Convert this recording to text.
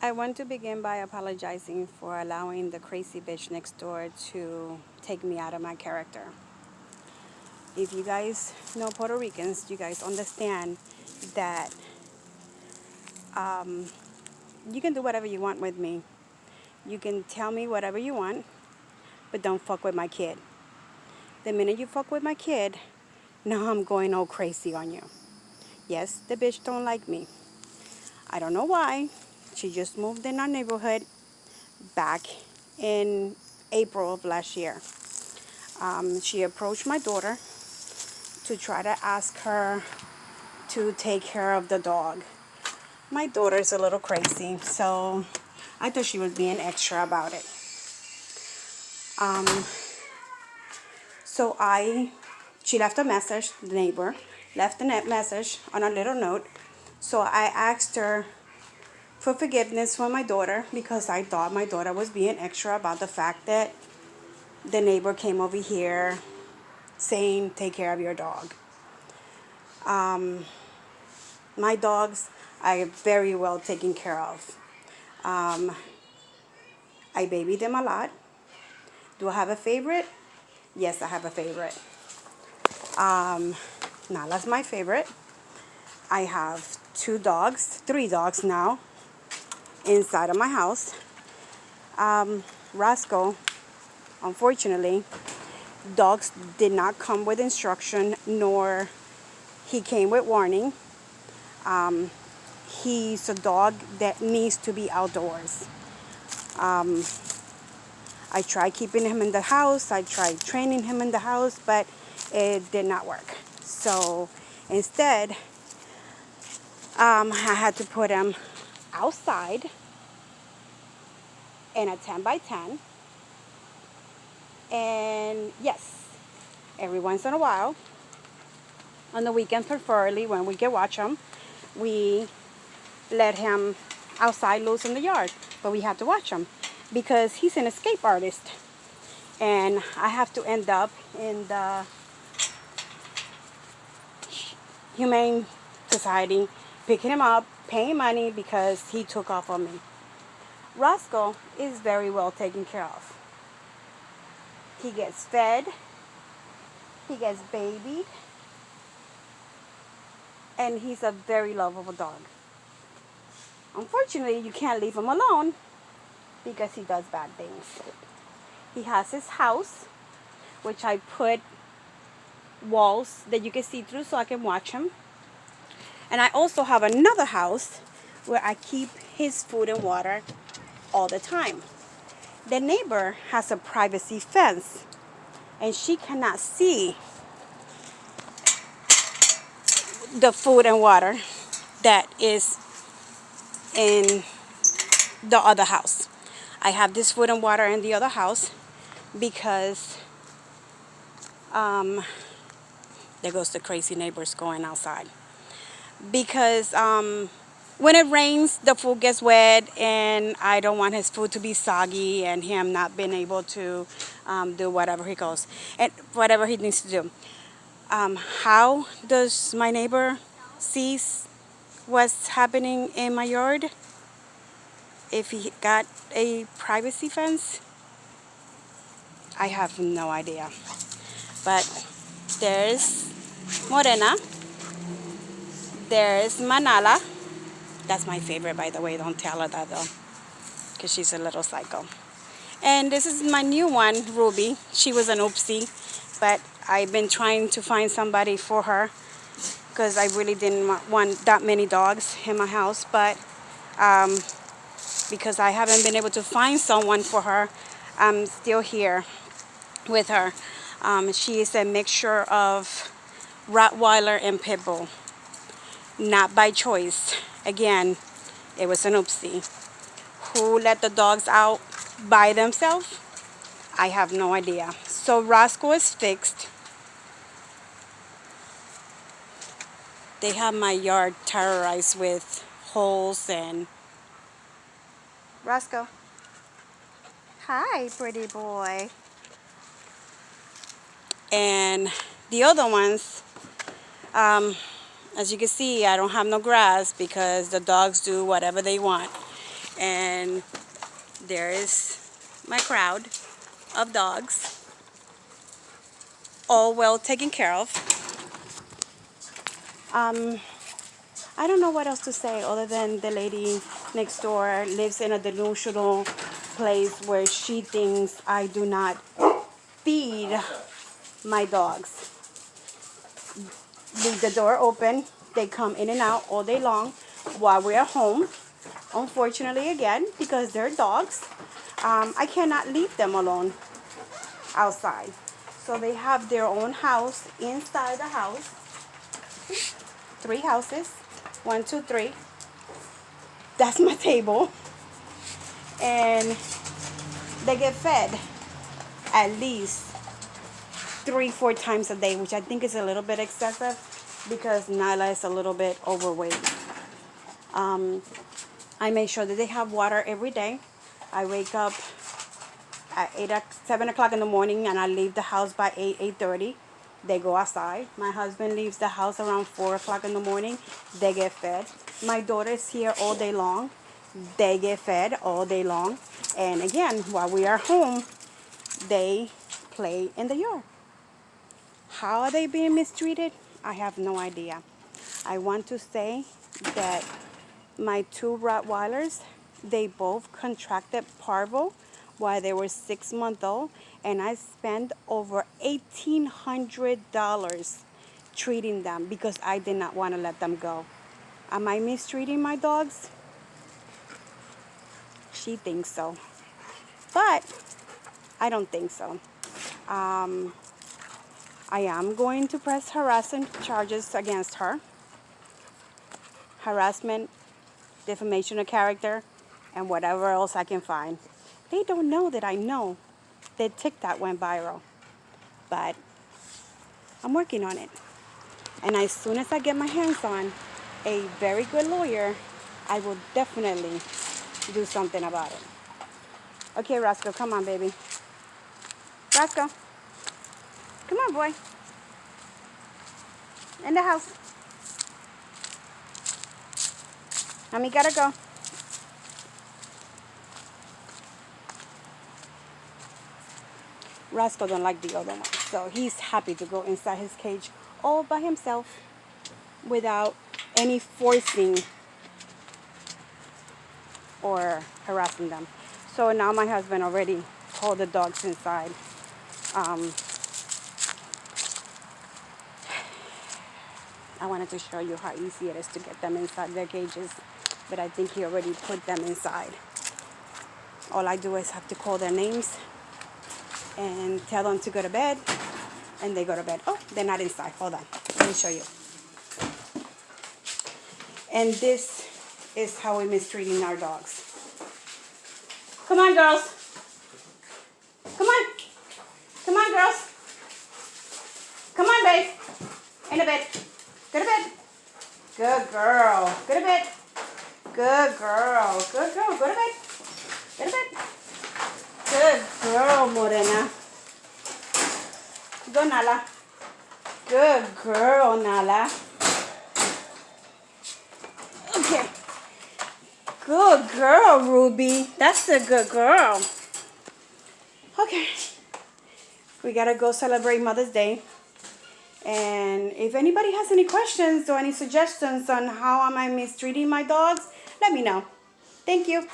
I want to begin by apologizing for allowing the crazy bitch next door to take me out of my character. If you guys know Puerto Ricans, you guys understand that you can do whatever you want with me. You can tell me whatever you want, but don't fuck with my kid. The minute you fuck with my kid, now I'm going all crazy on you. Yes, the bitch don't like me. I don't know why. She just moved in our neighborhood back in April of last year. She approached my daughter to try to ask her to take care of the dog. My daughter's a little crazy, so I thought she was being extra about it. Um, she left a message, the neighbor left a message on a little note. So I asked her for forgiveness for my daughter because I thought my daughter was being extra about the fact that the neighbor came over here saying, take care of your dog. My dogs are very well taken care of. I baby them a lot. Do I have a favorite? Yes, I have a favorite. Nala's my favorite. I have three dogs now inside of my house. Roscoe, unfortunately, dogs did not come with instruction, nor he came with warning. He's a dog that needs to be outdoors. I tried keeping him in the house. I tried training him in the house, but it did not work. So instead, I had to put him outside in a 10 by 10. And yes, every once in a while, on the weekends preferably, when we can watch him, we let him outside loose in the yard. But we have to watch him because he's an escape artist. And I have to end up in the Humane Society picking him up, paying money because he took off on me. Roscoe is very well taken care of. He gets fed, he gets babied, and he's a very lovable dog. Unfortunately, you can't leave him alone because he does bad things. He has his house, which I put walls that you can see through so I can watch him. And I also have another house where I keep his food and water all the time. The neighbor has a privacy fence, and she cannot see the food and water that is in the other house. I have this food and water in the other house because there goes the crazy neighbors going outside. Because when it rains, the food gets wet, and I don't want his food to be soggy and him not being able to do whatever he goes and whatever he needs to do. How does my neighbor sees what's happening in my yard? If he got a privacy fence, I have no idea. But there's Morena. There's Manala. That's my favorite, by the way. Don't tell her that, though, because she's a little psycho. And this is my new one, Ruby. She was an oopsie, but I've been trying to find somebody for her because I really didn't want that many dogs in my house. But because I haven't been able to find someone for her, I'm still here with her. She is a mixture of Rottweiler and Pit Bull. Not by choice. Again, it was an oopsie. Who let the dogs out by themselves? I have no idea. So Roscoe is fixed. They have my yard terrorized with holes and... Roscoe. Hi, pretty boy. And the other ones, as you can see, I don't have no grass because the dogs do whatever they want. And there is my crowd of dogs, all well taken care of. I don't know what else to say other than the lady next door lives in a delusional place where she thinks I do not feed my dogs. Leave the door open. They come in and out all day long while we're home. Unfortunately, again, because they're dogs, I cannot leave them alone outside. So they have their own house inside the house. 3 houses. 1, 2, 3. That's my table. And they get fed at least 3-4 times a day, which I think is a little bit excessive because Nyla is a little bit overweight. I make sure that they have water every day. I wake up at 7 o'clock in the morning and I leave the house by 8:30. They go outside. My husband leaves the house around 4 o'clock in the morning. They get fed. My daughter's here all day long. They get fed all day long. And again, while we are home, they play in the yard. How are they being mistreated? I have no idea. I want to say that my 2 Rottweilers, they both contracted parvo while they were 6 months old, and I spent over $1,800 treating them because I did not want to let them go. Am I mistreating my dogs? She thinks so, but I don't think so. I am going to press harassment charges against her. Harassment, defamation of character, and whatever else I can find. They don't know that I know that TikTok went viral, but I'm working on it. And as soon as I get my hands on a very good lawyer, I will definitely do something about it. Okay, Roscoe, come on, baby. Roscoe, come on, boy. In the house. Mommy gotta go. Roscoe don't like the other one, so he's happy to go inside his cage all by himself without any forcing or harassing them. So now my husband already called the dogs inside. I wanted to show you how easy it is to get them inside their cages, but I think he already put them inside. All I do is have to call their names and tell them to go to bed, and they go to bed. Oh, they're not inside. Hold on. Let me show you. And this is how we're mistreating our dogs. Come on, girls. Come on. Come on, girls. Come on, babe. In the bed. Go to bed. Good girl. Go to bed. Good girl. Good girl. Go to bed. Go to bed. Good girl, Morena. Go, Nala. Good girl, Nala. Okay. Good girl, Ruby. That's a good girl. Okay. We gotta go celebrate Mother's Day. And if anybody has any questions or any suggestions on how am I mistreating my dogs, let me know. Thank you.